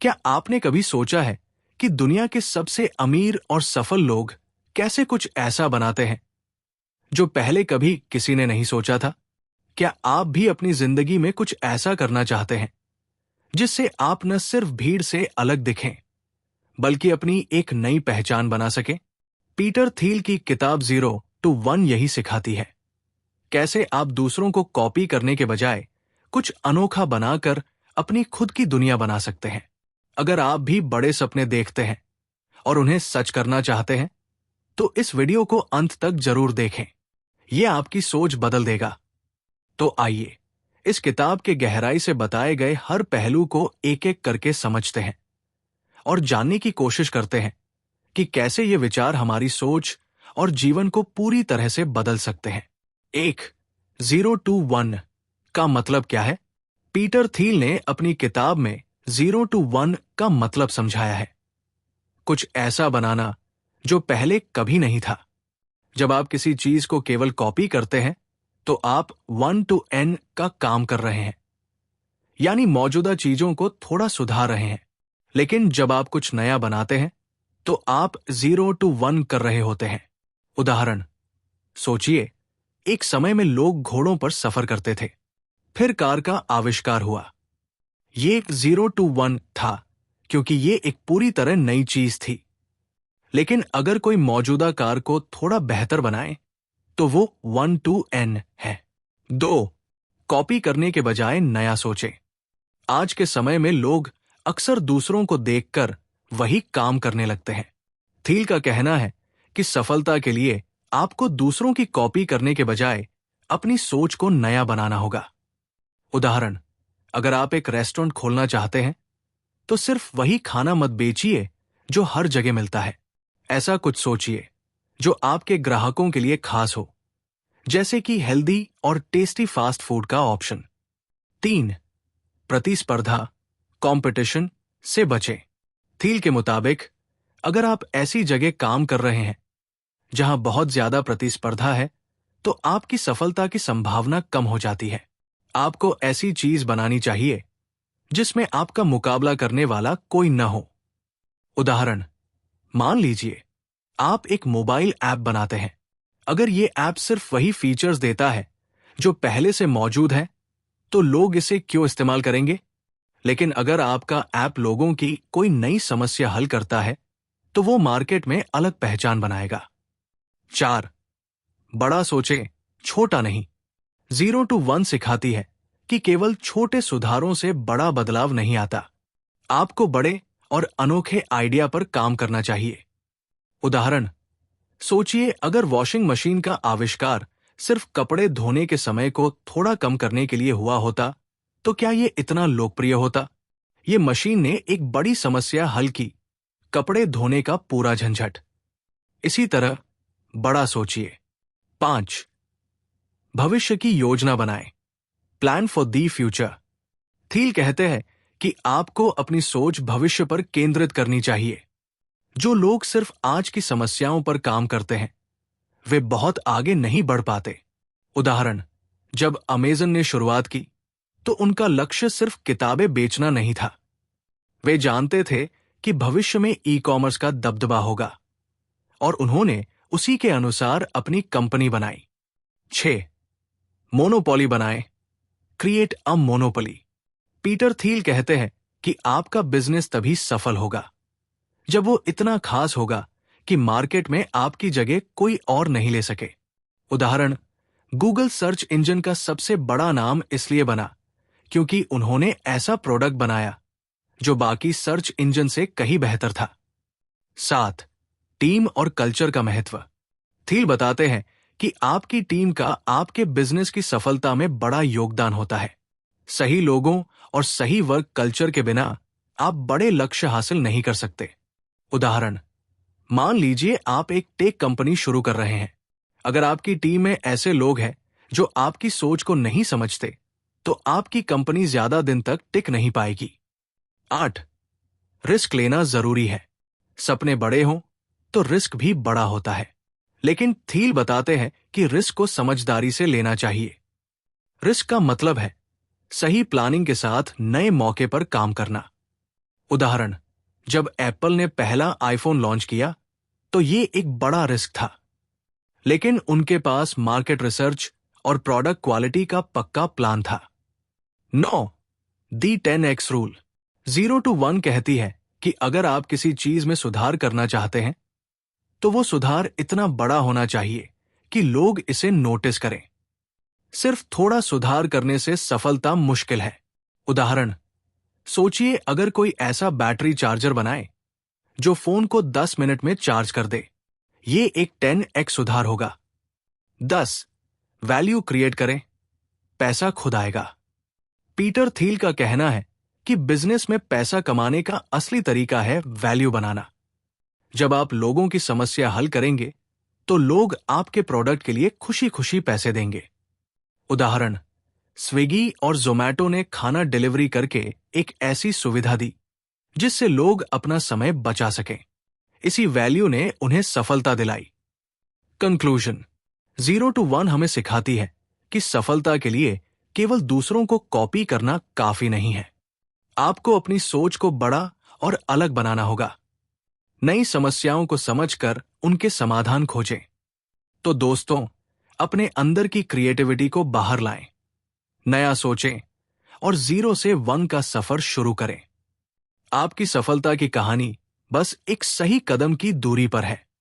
क्या आपने कभी सोचा है कि दुनिया के सबसे अमीर और सफल लोग कैसे कुछ ऐसा बनाते हैं जो पहले कभी किसी ने नहीं सोचा था? क्या आप भी अपनी जिंदगी में कुछ ऐसा करना चाहते हैं जिससे आप न सिर्फ भीड़ से अलग दिखें, बल्कि अपनी एक नई पहचान बना सकें? पीटर थिल की किताब 0 to 1 यही सिखाती है। कैसे आप दूसरों को कॉपी करने के बजाय कुछ अनोखा बनाकर अपनी खुद की दुनिया बना सकते हैं। अगर आप भी बड़े सपने देखते हैं और उन्हें सच करना चाहते हैं, तो इस वीडियो को अंत तक जरूर देखें। यह आपकी सोच बदल देगा। तो आइए इस किताब के गहराई से बताए गए हर पहलू को एक एक करके समझते हैं और जानने की कोशिश करते हैं कि कैसे ये विचार हमारी सोच और जीवन को पूरी तरह से बदल सकते हैं। 1. 0 to 1 का मतलब क्या है? पीटर थील ने अपनी किताब में 0 to 1 का मतलब समझाया है। कुछ ऐसा बनाना जो पहले कभी नहीं था। जब आप किसी चीज को केवल कॉपी करते हैं, तो आप 1 to n का काम कर रहे हैं, यानी मौजूदा चीजों को थोड़ा सुधार रहे हैं। लेकिन जब आप कुछ नया बनाते हैं, तो आप 0 to 1 कर रहे होते हैं। उदाहरण सोचिए, एक समय में लोग घोड़ों पर सफर करते थे, फिर कार का आविष्कार हुआ। ये एक 0 to 1 था, क्योंकि ये एक पूरी तरह नई चीज थी। लेकिन अगर कोई मौजूदा कार को थोड़ा बेहतर बनाए, तो वो 1 to n है। 2. कॉपी करने के बजाय नया सोचें। आज के समय में लोग अक्सर दूसरों को देखकर वही काम करने लगते हैं। थील का कहना है कि सफलता के लिए आपको दूसरों की कॉपी करने के बजाय अपनी सोच को नया बनाना होगा। उदाहरण, अगर आप एक रेस्टोरेंट खोलना चाहते हैं, तो सिर्फ वही खाना मत बेचिए जो हर जगह मिलता है। ऐसा कुछ सोचिए जो आपके ग्राहकों के लिए खास हो, जैसे कि हेल्दी और टेस्टी फास्ट फूड का ऑप्शन। 3. प्रतिस्पर्धा, कंपटीशन से बचें। थील के मुताबिक, अगर आप ऐसी जगह काम कर रहे हैं जहां बहुत ज्यादा प्रतिस्पर्धा है, तो आपकी सफलता की संभावना कम हो जाती है। आपको ऐसी चीज बनानी चाहिए जिसमें आपका मुकाबला करने वाला कोई न हो। उदाहरण, मान लीजिए आप एक मोबाइल ऐप बनाते हैं। अगर ये ऐप सिर्फ वही फीचर्स देता है जो पहले से मौजूद है, तो लोग इसे क्यों इस्तेमाल करेंगे? लेकिन अगर आपका ऐप लोगों की कोई नई समस्या हल करता है, तो वो मार्केट में अलग पहचान बनाएगा। 4. बड़ा सोचें, छोटा नहीं। 0 to 1 सिखाती है कि केवल छोटे सुधारों से बड़ा बदलाव नहीं आता। आपको बड़े और अनोखे आइडिया पर काम करना चाहिए। उदाहरण सोचिए, अगर वॉशिंग मशीन का आविष्कार सिर्फ कपड़े धोने के समय को थोड़ा कम करने के लिए हुआ होता, तो क्या ये इतना लोकप्रिय होता? ये मशीन ने एक बड़ी समस्या हल की, कपड़े धोने का पूरा झंझट। इसी तरह बड़ा सोचिए। 5. भविष्य की योजना बनाएं। Plan for the future. Thiel कहते हैं कि आपको अपनी सोच भविष्य पर केंद्रित करनी चाहिए। जो लोग सिर्फ आज की समस्याओं पर काम करते हैं, वे बहुत आगे नहीं बढ़ पाते। उदाहरण, जब अमेज़न ने शुरुआत की, तो उनका लक्ष्य सिर्फ किताबें बेचना नहीं था। वे जानते थे कि भविष्य में ई-कॉमर्स का दबदबा होगा, और उन्होंने उसी के अनुसार अपनी कंपनी बनाई। 6. मोनोपोली बनाएं। Create a monopoly. Peter Thiel कहते हैं कि आपका बिजनेस तभी सफल होगा जब वो इतना खास होगा कि मार्केट में आपकी जगह कोई और नहीं ले सके। उदाहरण, गूगल सर्च इंजन का सबसे बड़ा नाम इसलिए बना क्योंकि उन्होंने ऐसा प्रोडक्ट बनाया जो बाकी सर्च इंजन से कहीं बेहतर था। 7. टीम और कल्चर का महत्व। थील बताते हैं कि आपकी टीम का आपके बिजनेस की सफलता में बड़ा योगदान होता है। सही लोगों और सही वर्क कल्चर के बिना आप बड़े लक्ष्य हासिल नहीं कर सकते। उदाहरण, मान लीजिए आप एक टेक कंपनी शुरू कर रहे हैं। अगर आपकी टीम में ऐसे लोग हैं जो आपकी सोच को नहीं समझते, तो आपकी कंपनी ज्यादा दिन तक टिक नहीं पाएगी। 8. रिस्क लेना जरूरी है। सपने बड़े हों तो रिस्क भी बड़ा होता है, लेकिन थील बताते हैं कि रिस्क को समझदारी से लेना चाहिए। रिस्क का मतलब है सही प्लानिंग के साथ नए मौके पर काम करना। उदाहरण, जब एप्पल ने पहला आईफोन लॉन्च किया तो ये एक बड़ा रिस्क था, लेकिन उनके पास मार्केट रिसर्च और प्रोडक्ट क्वालिटी का पक्का प्लान था। 9. दी 10x रूल 0 to 1 कहती है कि अगर आप किसी चीज में सुधार करना चाहते हैं तो वो सुधार इतना बड़ा होना चाहिए कि लोग इसे नोटिस करें। सिर्फ थोड़ा सुधार करने से सफलता मुश्किल है। उदाहरण, सोचिए अगर कोई ऐसा बैटरी चार्जर बनाए जो फोन को 10 मिनट में चार्ज कर दे, ये एक 10x सुधार होगा। 10. वैल्यू क्रिएट करें, पैसा खुद आएगा। पीटर थील का कहना है कि बिजनेस में पैसा कमाने का असली तरीका है वैल्यू बनाना। जब आप लोगों की समस्या हल करेंगे तो लोग आपके प्रोडक्ट के लिए खुशी खुशी पैसे देंगे। उदाहरण, स्विगी और जोमैटो ने खाना डिलीवरी करके एक ऐसी सुविधा दी जिससे लोग अपना समय बचा सकें। इसी वैल्यू ने उन्हें सफलता दिलाई। कंक्लूजन, 0 to 1 हमें सिखाती है कि सफलता के लिए केवल दूसरों को कॉपी करना काफी नहीं है। आपको अपनी सोच को बड़ा और अलग बनाना होगा। नई समस्याओं को समझकर उनके समाधान खोजें। तो दोस्तों, अपने अंदर की क्रिएटिविटी को बाहर लाएं, नया सोचें और 0 से 1 का सफर शुरू करें। आपकी सफलता की कहानी बस एक सही कदम की दूरी पर है।